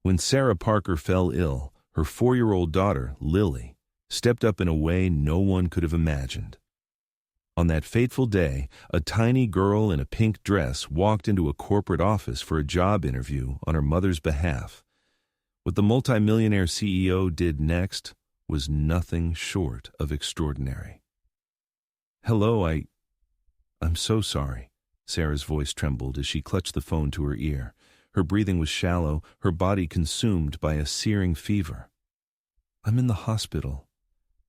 When Sarah Parker fell ill, her 4-year-old daughter, Lily, stepped up in a way no one could have imagined. On that fateful day, a tiny girl in a pink dress walked into a corporate office for a job interview on her mother's behalf. What the multimillionaire CEO did next was nothing short of extraordinary. "Hello, I'm so sorry." Sarah's voice trembled as she clutched the phone to her ear. Her breathing was shallow, her body consumed by a searing fever. "I'm in the hospital.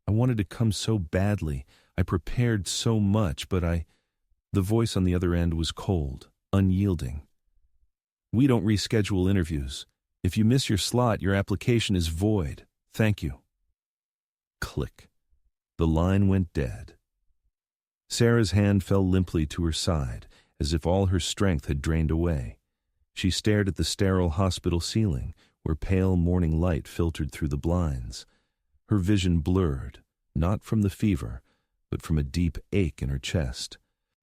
I wanted to come so badly. I prepared so much, but The voice on the other end was cold, unyielding. "We don't reschedule interviews. If you miss your slot, your application is void. Thank you." Click. The line went dead. Sarah's hand fell limply to her side, as if all her strength had drained away. She stared at the sterile hospital ceiling, where pale morning light filtered through the blinds. Her vision blurred, not from the fever, but from a deep ache in her chest.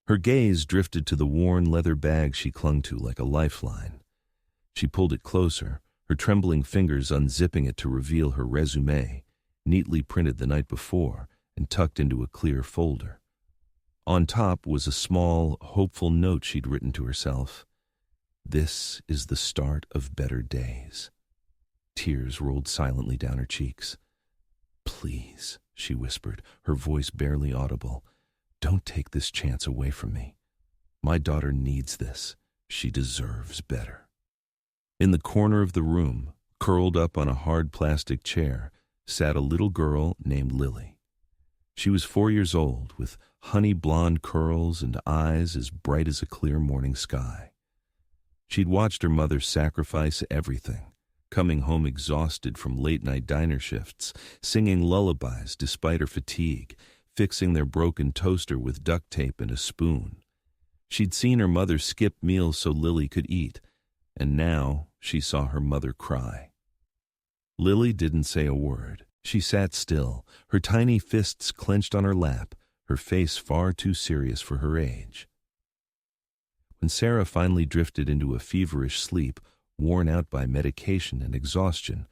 Her gaze drifted to the worn leather bag she clung to like a lifeline. She pulled it closer, her trembling fingers unzipping it to reveal her résumé, neatly printed the night before and tucked into a clear folder. On top was a small, hopeful note she'd written to herself. "This is the start of better days." Tears rolled silently down her cheeks. "Please," she whispered, her voice barely audible, "don't take this chance away from me. My daughter needs this. She deserves better." In the corner of the room, curled up on a hard plastic chair, sat a little girl named Lily. She was 4 years old, with honey blonde curls and eyes as bright as a clear morning sky. She'd watched her mother sacrifice everything, coming home exhausted from late-night diner shifts, singing lullabies despite her fatigue, fixing their broken toaster with duct tape and a spoon. She'd seen her mother skip meals so Lily could eat, and now she saw her mother cry. Lily didn't say a word. She sat still, her tiny fists clenched on her lap, her face far too serious for her age. When Sarah finally drifted into a feverish sleep, worn out by medication and exhaustion,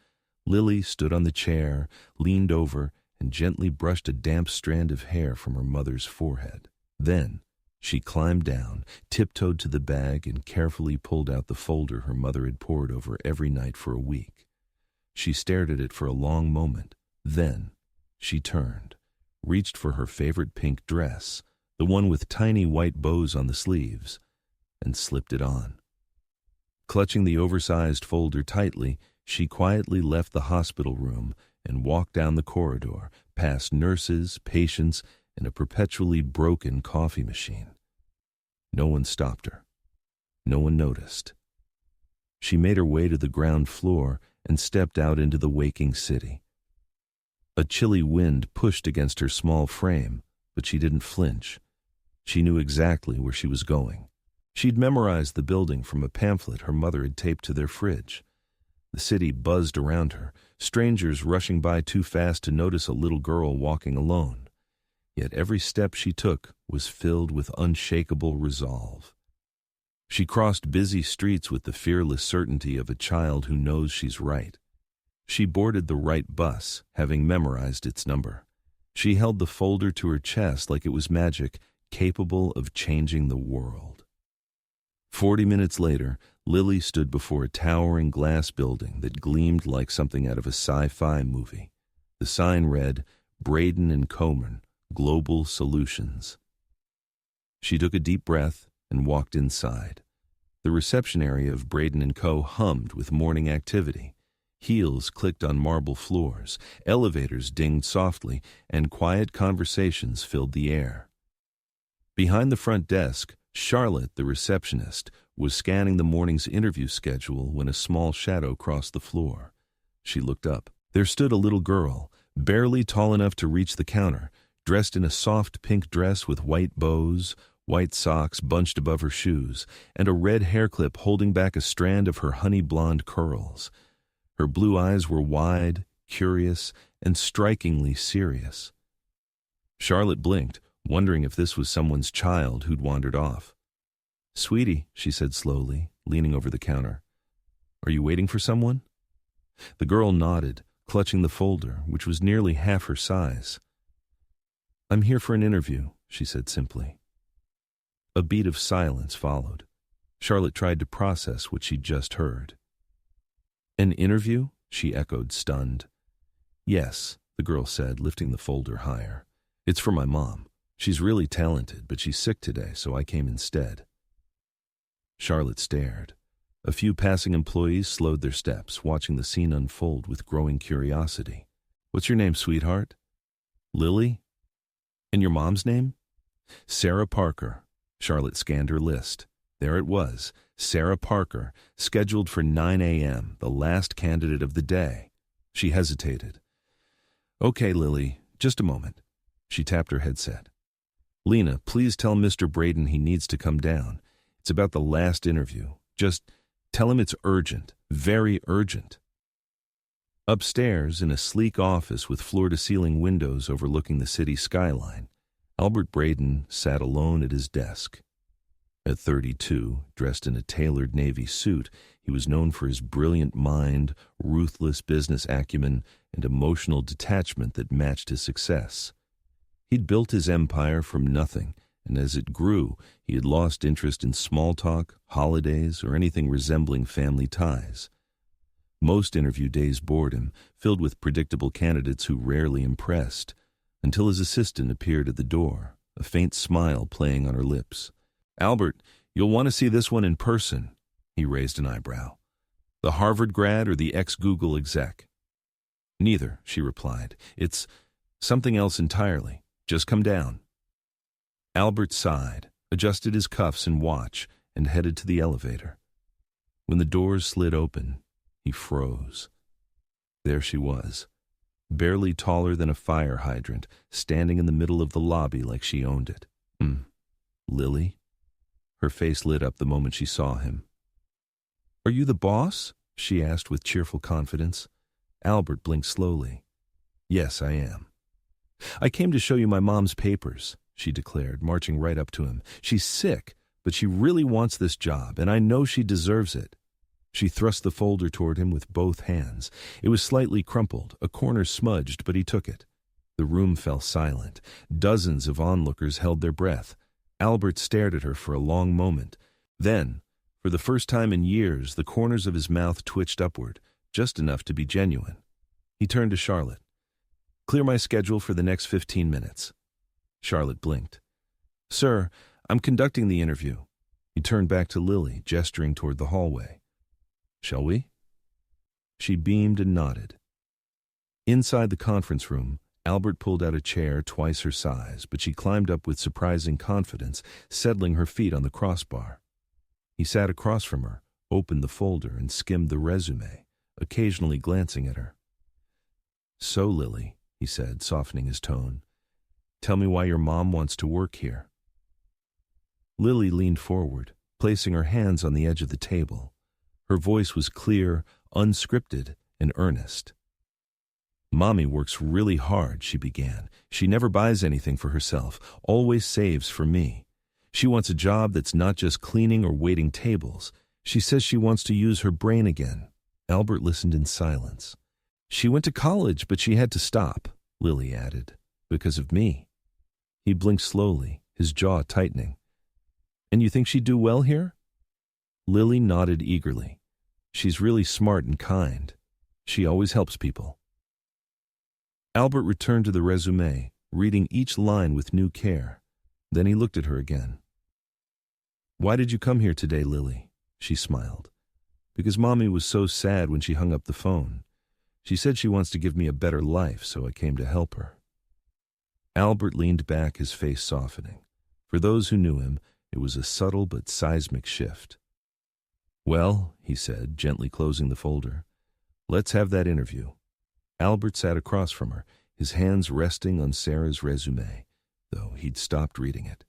Lily stood on the chair, leaned over, and gently brushed a damp strand of hair from her mother's forehead. Then she climbed down, tiptoed to the bag, and carefully pulled out the folder her mother had pored over every night for a week. She stared at it for a long moment. Then she turned, reached for her favorite pink dress, the one with tiny white bows on the sleeves, and slipped it on. Clutching the oversized folder tightly, she quietly left the hospital room and walked down the corridor, past nurses, patients, and a perpetually broken coffee machine. No one stopped her. No one noticed. She made her way to the ground floor and stepped out into the waking city. A chilly wind pushed against her small frame, but she didn't flinch. She knew exactly where she was going. She'd memorized the building from a pamphlet her mother had taped to their fridge. The city buzzed around her, strangers rushing by too fast to notice a little girl walking alone. Yet every step she took was filled with unshakable resolve. She crossed busy streets with the fearless certainty of a child who knows she's right. She boarded the right bus, having memorized its number. She held the folder to her chest like it was magic, capable of changing the world. 40 minutes later, Lily stood before a towering glass building that gleamed like something out of a sci-fi movie. The sign read, "Braden and Coleman, Global Solutions." She took a deep breath and walked inside. The reception area of Braden & Co. hummed with morning activity. Heels clicked on marble floors, elevators dinged softly, and quiet conversations filled the air. Behind the front desk, Charlotte, the receptionist, was scanning the morning's interview schedule when a small shadow crossed the floor. She looked up. There stood a little girl, barely tall enough to reach the counter, dressed in a soft pink dress with white bows, white socks bunched above her shoes, and a red hair clip holding back a strand of her honey blonde curls. Her blue eyes were wide, curious, and strikingly serious. Charlotte blinked, wondering if this was someone's child who'd wandered off. "Sweetie," she said slowly, leaning over the counter, "are you waiting for someone?" The girl nodded, clutching the folder, which was nearly half her size. "I'm here for an interview," she said simply. A beat of silence followed. Charlotte tried to process what she'd just heard. "An interview?" she echoed, stunned. "Yes," the girl said, lifting the folder higher. "It's for my mom. She's really talented, but she's sick today, so I came instead." Charlotte stared. A few passing employees slowed their steps, watching the scene unfold with growing curiosity. "What's your name, sweetheart?" "Lily?" "And your mom's name?" "Sarah Parker." Charlotte scanned her list. There it was, Sarah Parker, scheduled for 9 a.m., the last candidate of the day. She hesitated. "Okay, Lily, just a moment." She tapped her headset. "Lena, please tell Mr. Braden he needs to come down. It's about the last interview. Just tell him it's urgent, very urgent." Upstairs, in a sleek office with floor-to-ceiling windows overlooking the city skyline, Albert Braden sat alone at his desk. At 32, dressed in a tailored navy suit, he was known for his brilliant mind, ruthless business acumen, and emotional detachment that matched his success. He'd built his empire from nothing, and as it grew, he had lost interest in small talk, holidays, or anything resembling family ties. Most interview days bored him, filled with predictable candidates who rarely impressed, until his assistant appeared at the door, a faint smile playing on her lips. "Albert, you'll want to see this one in person." He raised an eyebrow. "The Harvard grad or the ex-Google exec?" "Neither," she replied. "It's something else entirely. Just come down." Albert sighed, adjusted his cuffs and watch, and headed to the elevator. When the doors slid open, he froze. There she was, barely taller than a fire hydrant, standing in the middle of the lobby like she owned it. Lily? Her face lit up the moment she saw him. "Are you the boss?" she asked with cheerful confidence. Albert blinked slowly. "Yes, I am." "I came to show you my mom's papers," she declared, marching right up to him. "She's sick, but she really wants this job, and I know she deserves it." She thrust the folder toward him with both hands. It was slightly crumpled, a corner smudged, but he took it. The room fell silent. Dozens of onlookers held their breath. Albert stared at her for a long moment. Then, for the first time in years, the corners of his mouth twitched upward, just enough to be genuine. He turned to Charlotte. "Clear my schedule for the next 15 minutes. Charlotte blinked. "Sir, I'm conducting the interview." He turned back to Lily, gesturing toward the hallway. "Shall we?" She beamed and nodded. Inside the conference room, Albert pulled out a chair twice her size, but she climbed up with surprising confidence, settling her feet on the crossbar. He sat across from her, opened the folder, and skimmed the résumé, occasionally glancing at her. "So, Lily," he said, softening his tone, "tell me why your mom wants to work here." Lily leaned forward, placing her hands on the edge of the table. Her voice was clear, unscripted, and earnest. "Mommy works really hard," she began. "She never buys anything for herself, always saves for me. She wants a job that's not just cleaning or waiting tables. She says she wants to use her brain again." Albert listened in silence. "She went to college, but she had to stop," Lily added, "because of me." He blinked slowly, his jaw tightening. "And you think she'd do well here?" Lily nodded eagerly. "She's really smart and kind. She always helps people." Albert returned to the résumé, reading each line with new care. Then he looked at her again. "Why did you come here today, Lily?" She smiled. "Because Mommy was so sad when she hung up the phone. She said she wants to give me a better life, so I came to help her." Albert leaned back, his face softening. For those who knew him, it was a subtle but seismic shift. "Well," he said, gently closing the folder, "let's have that interview." Albert sat across from her, his hands resting on Sarah's résumé, though he'd stopped reading it.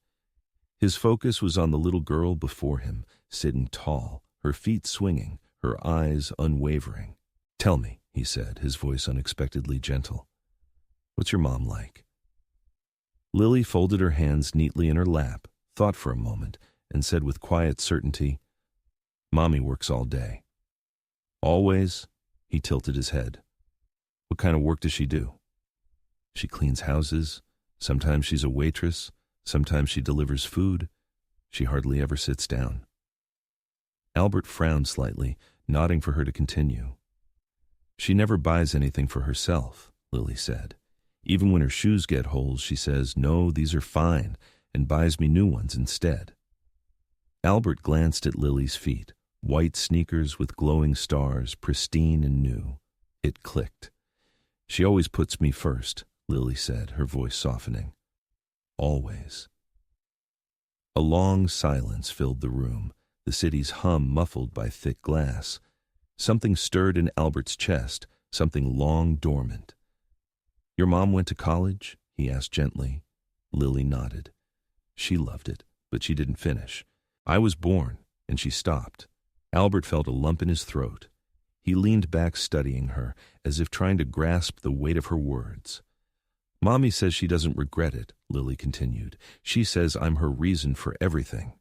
His focus was on the little girl before him, sitting tall, her feet swinging, her eyes unwavering. "Tell me," he said, his voice unexpectedly gentle. "What's your mom like?" Lily folded her hands neatly in her lap, thought for a moment, and said with quiet certainty, "Mommy works all day." "Always?" He tilted his head. What kind of work does she do? She cleans houses. Sometimes she's a waitress. Sometimes she delivers food. She hardly ever sits down. Albert frowned slightly, nodding for her to continue. She never buys anything for herself, Lily said. Even when her shoes get holes, she says, "No, these are fine," and buys me new ones instead. Albert glanced at Lily's feet, white sneakers with glowing stars, pristine and new. It clicked. She always puts me first, Lily said, her voice softening. Always. A long silence filled the room, the city's hum muffled by thick glass. Something stirred in Albert's chest, something long dormant. Your mom went to college? He asked gently. Lily nodded. She loved it, but she didn't finish. I was born, and she stopped. Albert felt a lump in his throat. He leaned back studying her, as if trying to grasp the weight of her words. Mommy says she doesn't regret it, Lily continued. She says I'm her reason for everything.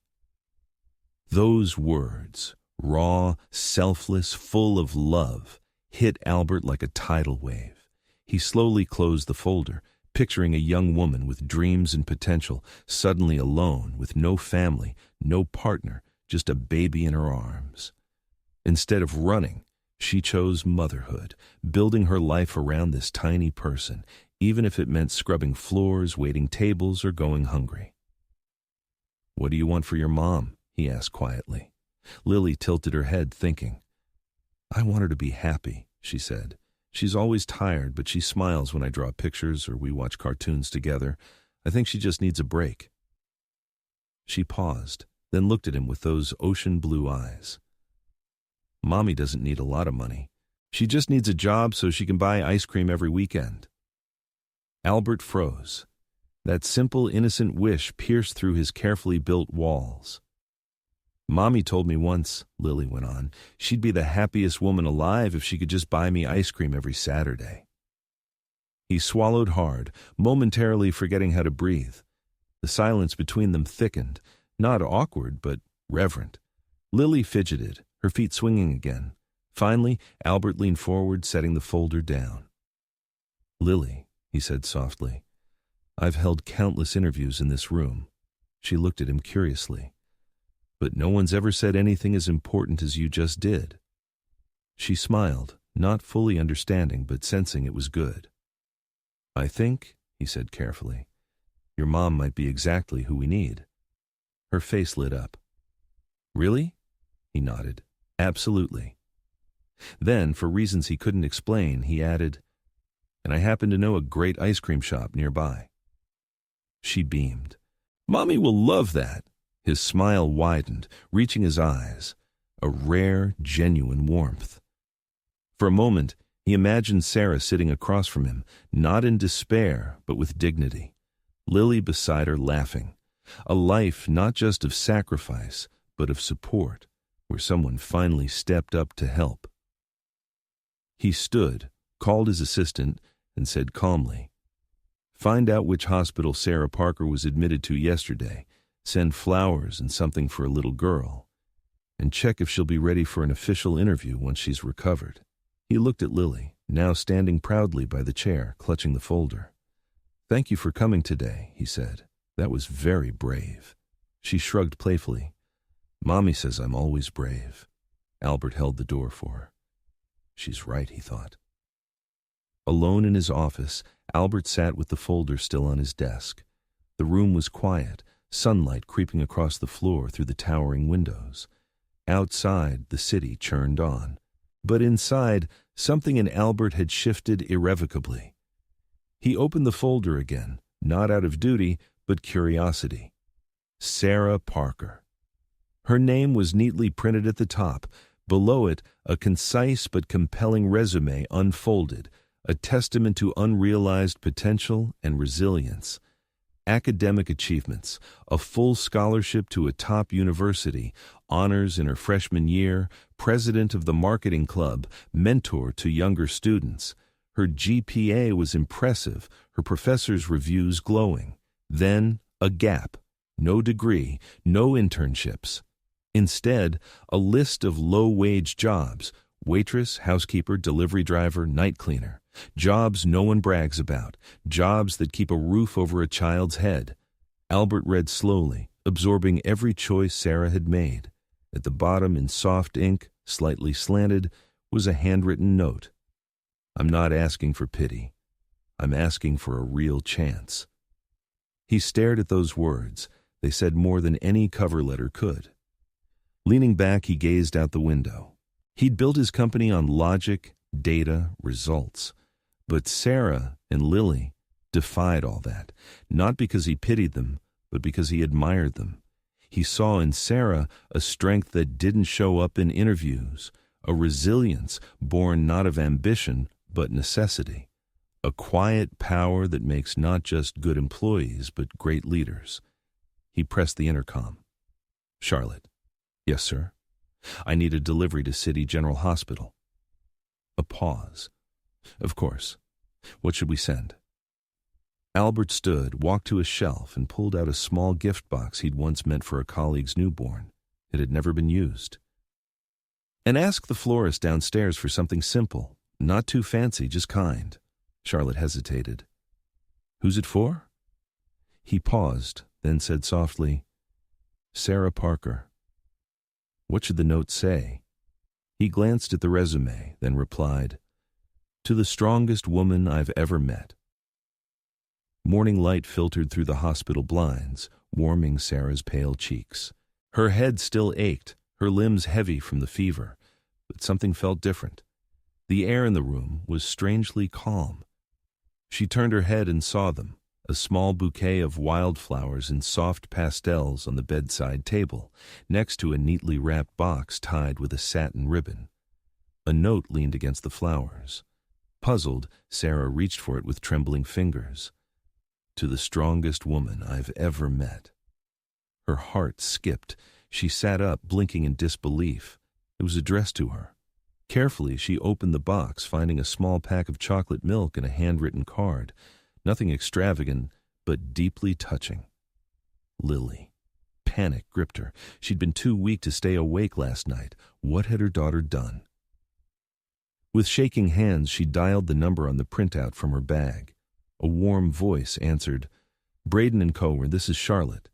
Those words, raw, selfless, full of love, hit Albert like a tidal wave. He slowly closed the folder, picturing a young woman with dreams and potential, suddenly alone, with no family, no partner, just a baby in her arms. Instead of running, she chose motherhood, building her life around this tiny person, even if it meant scrubbing floors, waiting tables, or going hungry. What do you want for your mom? He asked quietly. Lily tilted her head, thinking. I want her to be happy, she said. She's always tired, but she smiles when I draw pictures or we watch cartoons together. I think she just needs a break. She paused, then looked at him with those ocean blue eyes. Mommy doesn't need a lot of money. She just needs a job so she can buy ice cream every weekend. Albert froze. That simple, innocent wish pierced through his carefully built walls. Mommy told me once, Lily went on, she'd be the happiest woman alive if she could just buy me ice cream every Saturday. He swallowed hard, momentarily forgetting how to breathe. The silence between them thickened, not awkward, but reverent. Lily fidgeted, her feet swinging again. Finally, Albert leaned forward, setting the folder down. Lily, he said softly, I've held countless interviews in this room. She looked at him curiously. But no one's ever said anything as important as you just did. She smiled, not fully understanding, but sensing it was good. I think, he said carefully, your mom might be exactly who we need. Her face lit up. Really? He nodded. Absolutely. Then, for reasons he couldn't explain, he added, and I happen to know a great ice cream shop nearby. She beamed. Mommy will love that. His smile widened, reaching his eyes, a rare, genuine warmth. For a moment, he imagined Sarah sitting across from him, not in despair, but with dignity. Lily beside her laughing. A life not just of sacrifice, but of support, where someone finally stepped up to help. He stood, called his assistant, and said calmly, Find out which hospital Sarah Parker was admitted to yesterday. Send flowers and something for a little girl, and check if she'll be ready for an official interview once she's recovered. He looked at Lily, now standing proudly by the chair, clutching the folder. Thank you for coming today, he said. That was very brave. She shrugged playfully. Mommy says I'm always brave. Albert held the door for her. She's right, he thought. Alone in his office, Albert sat with the folder still on his desk. The room was quiet, sunlight creeping across the floor through the towering windows. Outside, the city churned on. But inside, something in Albert had shifted irrevocably. He opened the folder again, not out of duty, but curiosity. Sarah Parker. Her name was neatly printed at the top. Below it, a concise but compelling résumé unfolded, a testament to unrealized potential and resilience. Academic achievements, a full scholarship to a top university, honors in her freshman year, president of the marketing club, mentor to younger students. Her GPA was impressive, her professors' reviews glowing. Then, a gap. No degree, no internships. Instead, a list of low-wage jobs, Waitress, housekeeper, delivery driver, night cleaner. Jobs no one brags about. Jobs that keep a roof over a child's head. Albert read slowly, absorbing every choice Sarah had made. At the bottom, in soft ink, slightly slanted, was a handwritten note. I'm not asking for pity. I'm asking for a real chance. He stared at those words. They said more than any cover letter could. Leaning back, he gazed out the window. He'd built his company on logic, data, results. But Sarah and Lily defied all that, not because he pitied them, but because he admired them. He saw in Sarah a strength that didn't show up in interviews, a resilience born not of ambition, but necessity, a quiet power that makes not just good employees, but great leaders. He pressed the intercom. Charlotte. Yes, sir. I need a delivery to City General Hospital. A pause. Of course. What should we send? Albert stood, walked to a shelf, and pulled out a small gift box he'd once meant for a colleague's newborn. It had never been used. And ask the florist downstairs for something simple, not too fancy, just kind. Charlotte hesitated. Who's it for? He paused, then said softly, Sarah Parker. What should the note say? He glanced at the résumé, then replied, To the strongest woman I've ever met. Morning light filtered through the hospital blinds, warming Sarah's pale cheeks. Her head still ached, her limbs heavy from the fever, but something felt different. The air in the room was strangely calm. She turned her head and saw them, a small bouquet of wildflowers in soft pastels on the bedside table, next to a neatly wrapped box tied with a satin ribbon. A note leaned against the flowers. Puzzled, Sarah reached for it with trembling fingers. To the strongest woman I've ever met. Her heart skipped. She sat up, blinking in disbelief. It was addressed to her. Carefully, she opened the box, finding a small pack of chocolate milk and a handwritten card. Nothing extravagant, but deeply touching. Lily. Panic gripped her. She'd been too weak to stay awake last night. What had her daughter done? With shaking hands, she dialed the number on the printout from her bag. A warm voice answered, Braden & Co., this is Charlotte.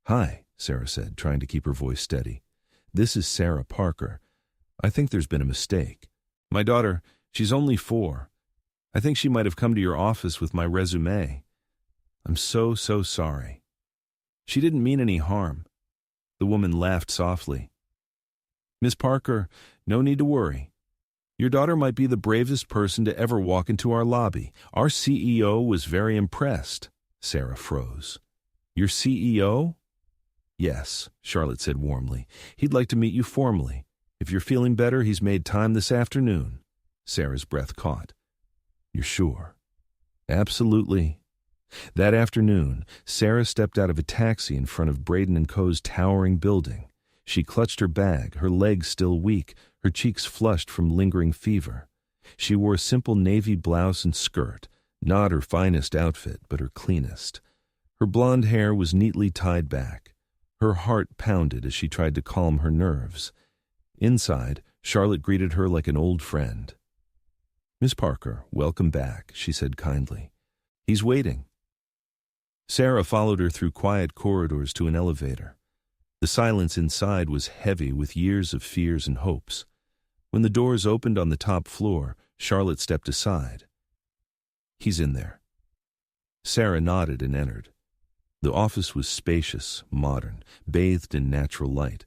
Hi, Sarah said, trying to keep her voice steady. This is Sarah Parker. I think there's been a mistake. My daughter, she's only 4. I think she might have come to your office with my résumé. I'm so sorry. She didn't mean any harm. The woman laughed softly. Miss Parker, no need to worry. Your daughter might be the bravest person to ever walk into our lobby. Our CEO was very impressed. Sarah froze. Your CEO? Yes, Charlotte said warmly. He'd like to meet you formally. If you're feeling better, he's made time this afternoon. Sarah's breath caught. You're sure? Absolutely. That afternoon, Sarah stepped out of a taxi in front of Braden & Co.'s towering building. She clutched her bag, her legs still weak, her cheeks flushed from lingering fever. She wore a simple navy blouse and skirt, not her finest outfit, but her cleanest. Her blonde hair was neatly tied back. Her heart pounded as she tried to calm her nerves. Inside, Charlotte greeted her like an old friend. Miss Parker, welcome back, she said kindly. He's waiting. Sarah followed her through quiet corridors to an elevator. The silence inside was heavy with years of fears and hopes. When the doors opened on the top floor, Charlotte stepped aside. He's in there. Sarah nodded and entered. The office was spacious, modern, bathed in natural light.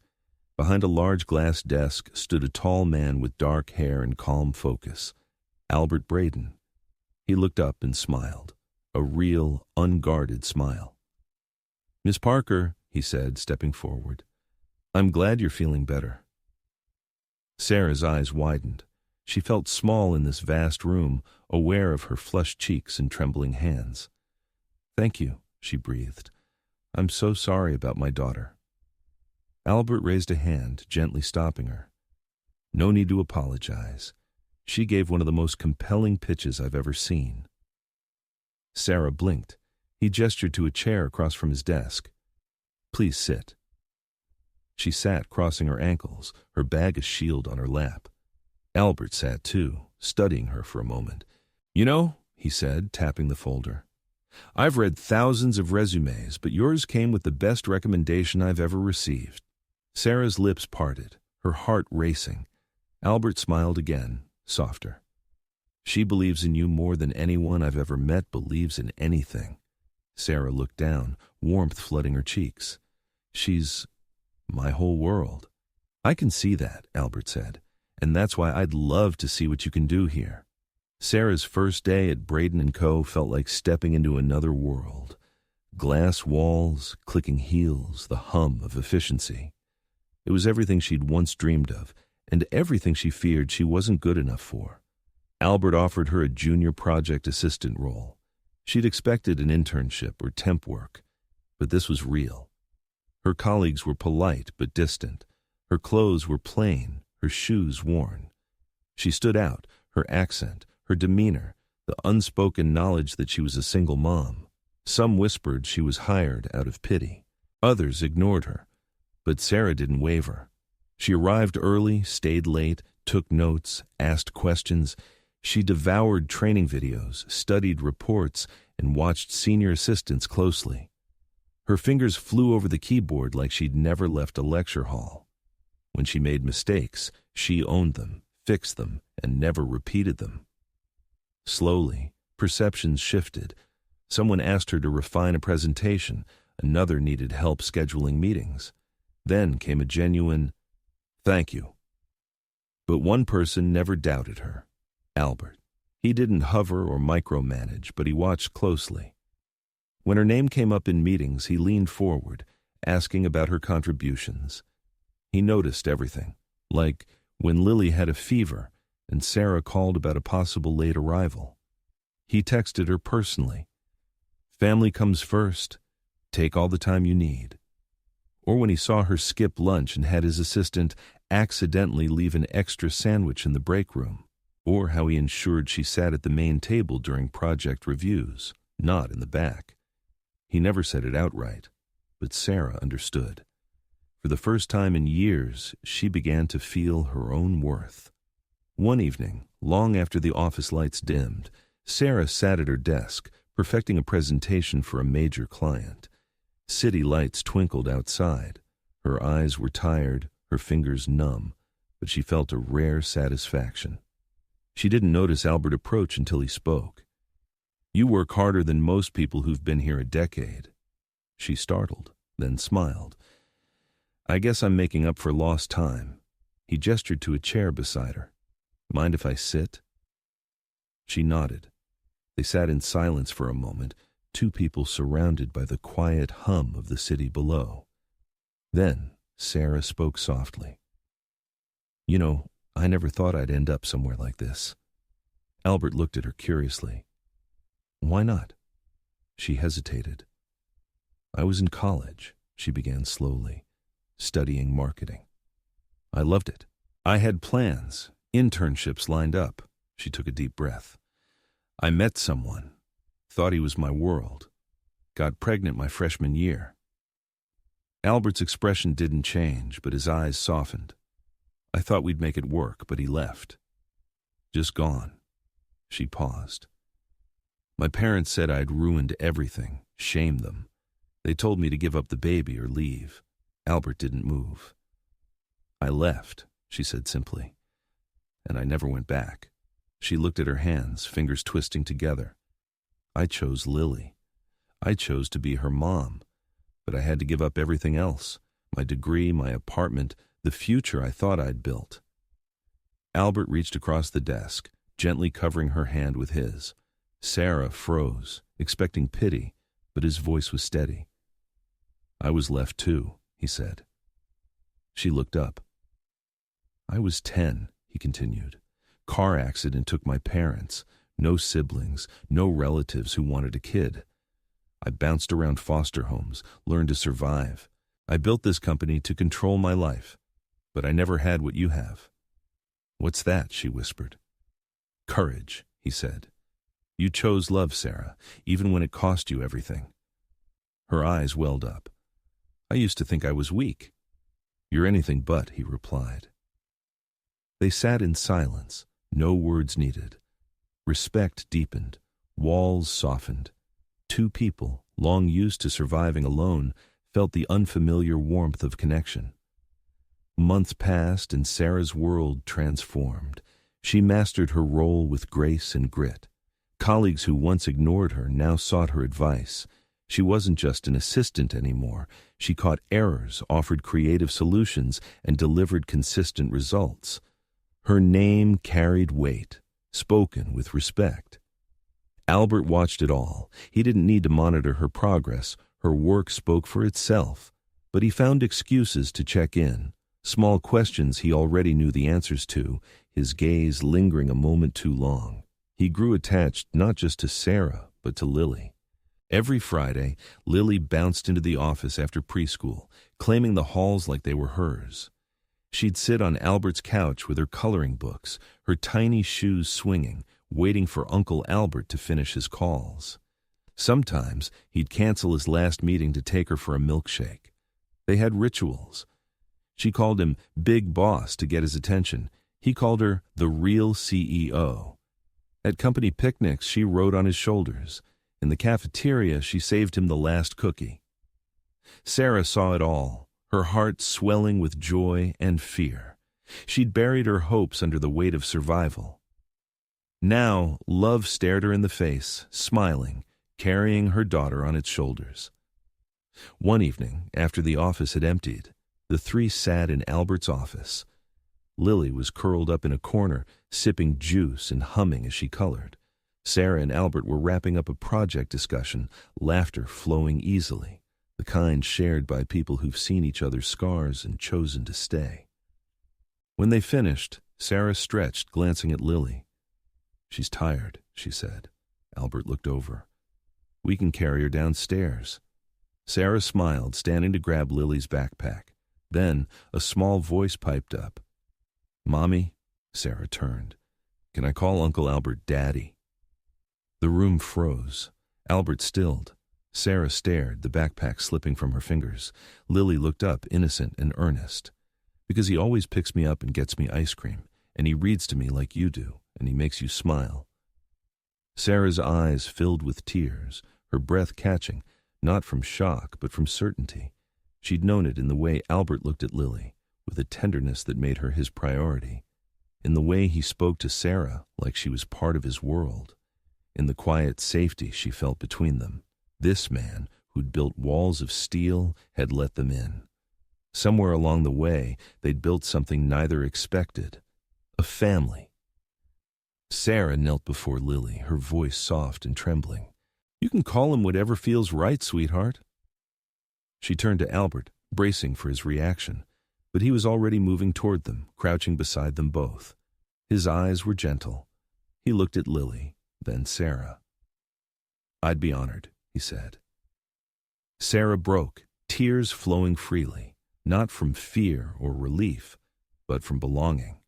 Behind a large glass desk stood a tall man with dark hair and calm focus. Albert Braden. He looked up and smiled, a real, unguarded smile. Miss Parker, he said, stepping forward, I'm glad you're feeling better. Sarah's eyes widened. She felt small in this vast room, aware of her flushed cheeks and trembling hands. Thank you, she breathed. I'm so sorry about my daughter. Albert raised a hand, gently stopping her. No need to apologize. She gave one of the most compelling pitches I've ever seen. Sarah blinked. He gestured to a chair across from his desk. Please sit. She sat, crossing her ankles, her bag a shield on her lap. Albert sat too, studying her for a moment. "You know," he said, tapping the folder, "I've read thousands of resumes, but yours came with the best recommendation I've ever received." Sarah's lips parted, her heart racing. Albert smiled again, softer. "She believes in you more than anyone I've ever met believes in anything." Sarah looked down, warmth flooding her cheeks. "She's my whole world." "I can see that," Albert said, "and that's why I'd love to see what you can do here." Sarah's first day at Braden & Co. felt like stepping into another world. Glass walls, clicking heels, the hum of efficiency. It was everything she'd once dreamed of, and everything she feared she wasn't good enough for. Albert offered her a junior project assistant role. She'd expected an internship or temp work, but this was real. Her colleagues were polite but distant. Her clothes were plain, her shoes worn. She stood out, her accent, her demeanor, the unspoken knowledge that she was a single mom. Some whispered she was hired out of pity. Others ignored her. But Sarah didn't waver. She arrived early, stayed late, took notes, asked questions. She devoured training videos, studied reports, and watched senior assistants closely. Her fingers flew over the keyboard like she'd never left a lecture hall. When she made mistakes, she owned them, fixed them, and never repeated them. Slowly, perceptions shifted. Someone asked her to refine a presentation. Another needed help scheduling meetings. Then came a genuine, "Thank you." But one person never doubted her, Albert. He didn't hover or micromanage, but he watched closely. When her name came up in meetings, he leaned forward, asking about her contributions. He noticed everything, like when Lily had a fever and Sarah called about a possible late arrival. He texted her personally, "Family comes first. Take all the time you need." Or when he saw her skip lunch and had his assistant accidentally leave an extra sandwich in the break room. Or how he ensured she sat at the main table during project reviews, not in the back. He never said it outright, but Sarah understood. For the first time in years, she began to feel her own worth. One evening, long after the office lights dimmed, Sarah sat at her desk, perfecting a presentation for a major client. City lights twinkled outside. Her eyes were tired, her fingers numb, but she felt a rare satisfaction. She didn't notice Albert approach until he spoke. "You work harder than most people who've been here a decade." She startled, then smiled. "I guess I'm making up for lost time." He gestured to a chair beside her. "Mind if I sit?" She nodded. They sat in silence for a moment, two people surrounded by the quiet hum of the city below. Then Sarah spoke softly. "You know, I never thought I'd end up somewhere like this." Albert looked at her curiously. "Why not?" She hesitated. "I was in college," she began slowly, "studying marketing. I loved it. I had plans, internships lined up." She took a deep breath. "I met someone. Thought he was my world. Got pregnant my freshman year." Albert's expression didn't change, but his eyes softened. "I thought we'd make it work, but he left. Just gone." She paused. "My parents said I'd ruined everything, shamed them. They told me to give up the baby or leave." Albert didn't move. "I left," she said simply, "and I never went back." She looked at her hands, fingers twisting together. "I chose Lily. I chose to be her mom, but I had to give up everything else, my degree, my apartment, the future I thought I'd built." Albert reached across the desk, gently covering her hand with his. Sarah froze, expecting pity, but his voice was steady. "I was left too," he said. She looked up. "I was 10, he continued. "Car accident took my parents. No siblings, no relatives who wanted a kid. I bounced around foster homes, learned to survive. I built this company to control my life, but I never had what you have." "What's that?" she whispered. "Courage," he said. "You chose love, Sarah, even when it cost you everything." Her eyes welled up. "I used to think I was weak." "You're anything but," he replied. They sat in silence, no words needed. Respect deepened, walls softened. Two people, long used to surviving alone, felt the unfamiliar warmth of connection. Months passed and Sarah's world transformed. She mastered her role with grace and grit. Colleagues who once ignored her now sought her advice. She wasn't just an assistant anymore. She caught errors, offered creative solutions, and delivered consistent results. Her name carried weight, spoken with respect. Albert watched it all. He didn't need to monitor her progress. Her work spoke for itself. But he found excuses to check in. Small questions he already knew the answers to, his gaze lingering a moment too long. He grew attached not just to Sarah, but to Lily. Every Friday, Lily bounced into the office after preschool, claiming the halls like they were hers. She'd sit on Albert's couch with her coloring books, her tiny shoes swinging, waiting for Uncle Albert to finish his calls. Sometimes he'd cancel his last meeting to take her for a milkshake. They had rituals. She called him Big Boss to get his attention. He called her the real CEO. At company picnics, she rode on his shoulders. In the cafeteria, she saved him the last cookie. Sarah saw it all, her heart swelling with joy and fear. She'd buried her hopes under the weight of survival. Now, love stared her in the face, smiling, carrying her daughter on its shoulders. One evening, after the office had emptied, the three sat in Albert's office. Lily was curled up in a corner, sipping juice and humming as she colored. Sarah and Albert were wrapping up a project discussion, laughter flowing easily, the kind shared by people who've seen each other's scars and chosen to stay. When they finished, Sarah stretched, glancing at Lily. "She's tired," she said. Albert looked over. "We can carry her downstairs." Sarah smiled, standing to grab Lily's backpack. Then a small voice piped up. "Mommy," Sarah turned. "Can I call Uncle Albert Daddy?" The room froze. Albert stilled. Sarah stared, the backpack slipping from her fingers. Lily looked up, innocent and earnest. "Because he always picks me up and gets me ice cream, and he reads to me like you do, and he makes you smile." Sarah's eyes filled with tears, her breath catching, not from shock, but from certainty. She'd known it in the way Albert looked at Lily, with a tenderness that made her his priority, in the way he spoke to Sarah like she was part of his world, in the quiet safety she felt between them. This man, who'd built walls of steel, had let them in. Somewhere along the way, they'd built something neither expected, a family. Sarah knelt before Lily, her voice soft and trembling. "You can call him whatever feels right, sweetheart." She turned to Albert, bracing for his reaction, but he was already moving toward them, crouching beside them both. His eyes were gentle. He looked at Lily, then Sarah. "I'd be honored," he said. Sarah broke, tears flowing freely, not from fear or relief, but from belonging.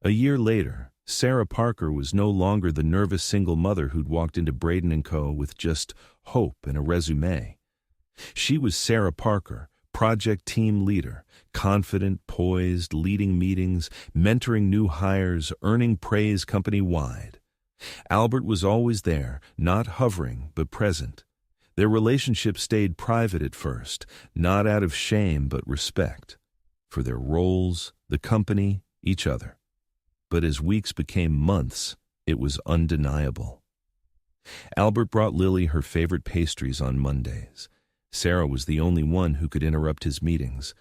A year later, Sarah Parker was no longer the nervous single mother who'd walked into Braden & Co. with just hope and a résumé. She was Sarah Parker, project team leader, confident, poised, leading meetings, mentoring new hires, earning praise company-wide. Albert was always there, not hovering, but present. Their relationship stayed private at first, not out of shame, but respect. For their roles, the company, each other. But as weeks became months, it was undeniable. Albert brought Lily her favorite pastries on Mondays. Sarah was the only one who could interrupt his meetings.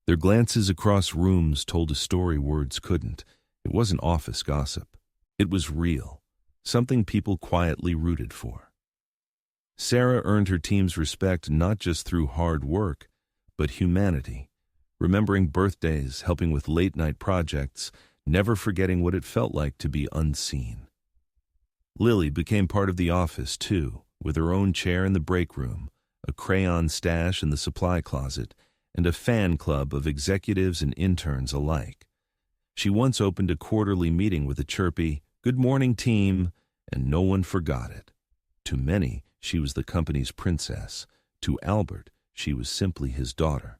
Their glances across rooms told a story words couldn't. It wasn't office gossip. It was real, something people quietly rooted for. Sarah earned her team's respect not just through hard work, but humanity, remembering birthdays, helping with late-night projects, never forgetting what it felt like to be unseen. Lily became part of the office, too, with her own chair in the break room, a crayon stash in the supply closet, and a fan club of executives and interns alike. She once opened a quarterly meeting with a chirpy, "Good morning, team," and no one forgot it. To many, she was the company's princess. To Albert, she was simply his daughter.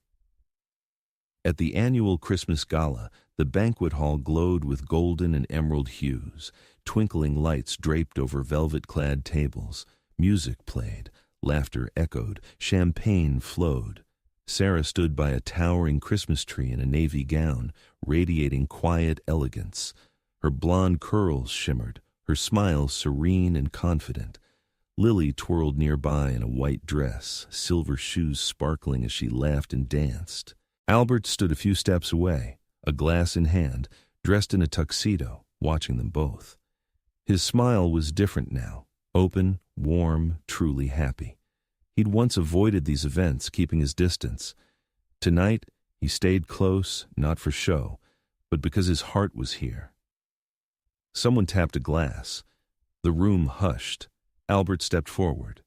At the annual Christmas gala, The banquet hall glowed with golden and emerald hues. Twinkling lights draped over velvet-clad tables. Music played, laughter echoed, champagne flowed. Sarah stood by a towering Christmas tree in a navy gown, radiating quiet elegance. Her blonde curls shimmered, her smile serene and confident. Lily twirled nearby in a white dress, silver shoes sparkling as she laughed and danced. Albert stood a few steps away, a glass in hand, dressed in a tuxedo, watching them both. His smile was different now, open, warm, truly happy. He'd once avoided these events, keeping his distance. Tonight, he stayed close, not for show, but because his heart was here. Someone tapped a glass. The room hushed. Albert stepped forward.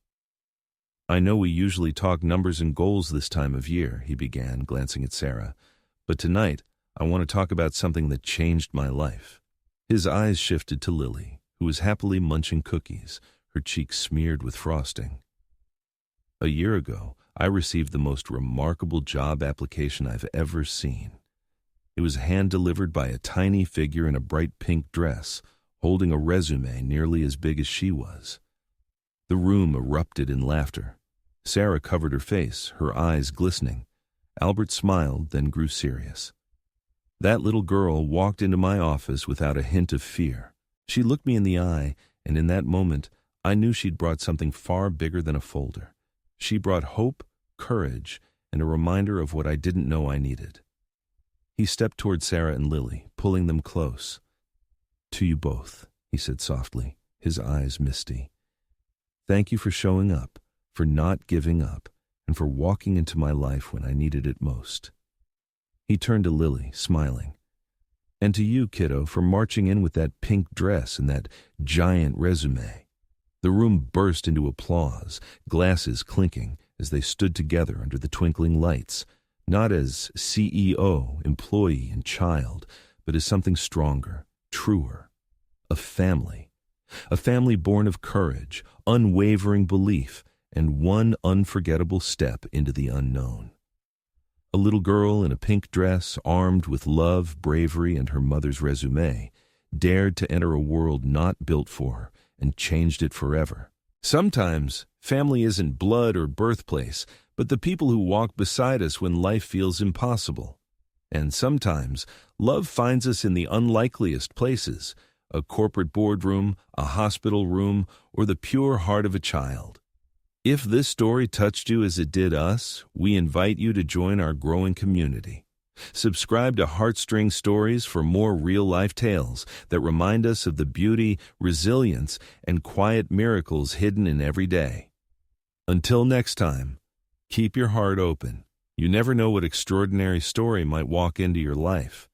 "I know we usually talk numbers and goals this time of year," he began, glancing at Sarah. "But tonight, I want to talk about something that changed my life." His eyes shifted to Lily, who was happily munching cookies, her cheeks smeared with frosting. "A year ago, I received the most remarkable job application I've ever seen. It was hand-delivered by a tiny figure in a bright pink dress, holding a résumé nearly as big as she was." The room erupted in laughter. Sarah covered her face, her eyes glistening. Albert smiled, then grew serious. "That little girl walked into my office without a hint of fear. She looked me in the eye, and in that moment, I knew she'd brought something far bigger than a folder. She brought hope, courage, and a reminder of what I didn't know I needed." He stepped toward Sarah and Lily, pulling them close. "To you both," he said softly, his eyes misty. "Thank you for showing up, for not giving up, and for walking into my life when I needed it most." He turned to Lily, smiling. "And to you, kiddo, for marching in with that pink dress and that giant résumé." The room burst into applause, glasses clinking as they stood together under the twinkling lights, not as CEO, employee, and child, but as something stronger, truer. A family. A family born of courage, unwavering belief, and one unforgettable step into the unknown. A little girl in a pink dress, armed with love, bravery, and her mother's résumé, dared to enter a world not built for her and changed it forever. Sometimes, family isn't blood or birthplace, but the people who walk beside us when life feels impossible. And sometimes, love finds us in the unlikeliest places, a corporate boardroom, a hospital room, or the pure heart of a child. If this story touched you as it did us, we invite you to join our growing community. Subscribe to Heartstrings Stories for more real-life tales that remind us of the beauty, resilience, and quiet miracles hidden in every day. Until next time, keep your heart open. You never know what extraordinary story might walk into your life.